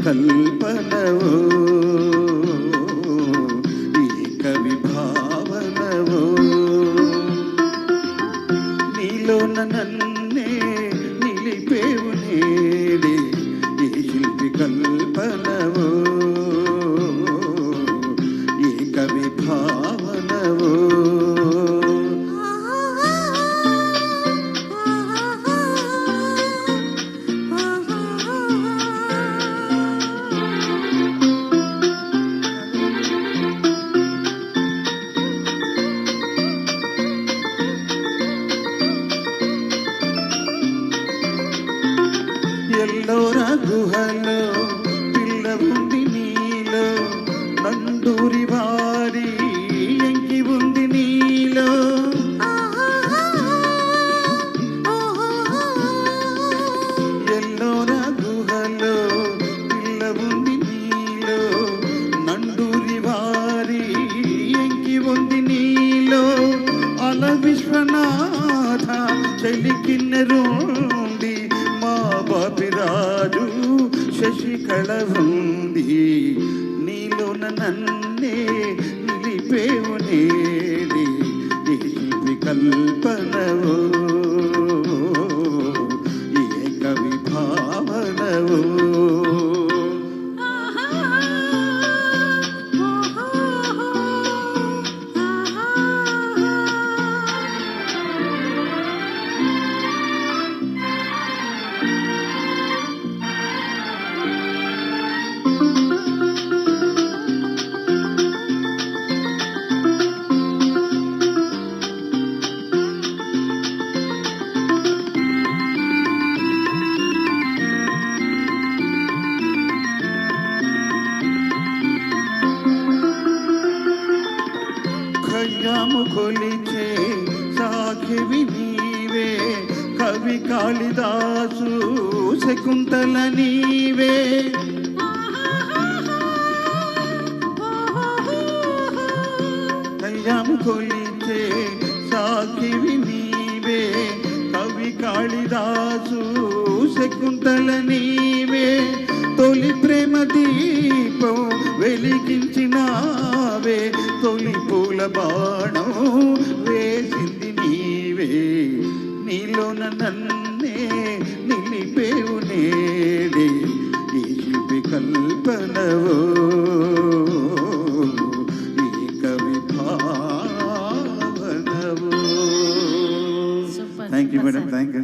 కల్పనవో ఈ కవి భావనవో నీలోన నన్నే నిలిపేవు నేడే ఈ శిల్పి కల్పనవో ఈ కవి భావనవో ఎల్లోరా గుహలో పిల్ల ఉంది నీలో నందూరి వారి ఎంకి ఉంది నీలో ఎల్లోరా గుహలో పిల్ల ఉంది నీలో నందూరి వారి ఎంకి ఉంది నీలో అల విశ్వనాథ చలికిన్నెరుండి బాపిరాజు శశికళ ఉంది నీలోన నన్నే నిలిపేవు నేడే ఈ శిల్పి కల్పనవో ఈ కవి భావనవో ఖయ్యాము కొలిచే సాఖివి నీవే కవి కాళిదాసు శకుంతల నీవే ఖయ్యాము కొలిచే సాఖివి నీవే కవి కాళిదాసు శకుంతల నీవే తొలి ప్రేమ దీపం వెలిగించినావే తొలి పూల బాణం వేసింది నీవే నీలోన నన్నే నిలిపేవు నేడే ఈ శిల్పి కల్పనవో ఈ కవి భావనవో. Thank you madam, thank you.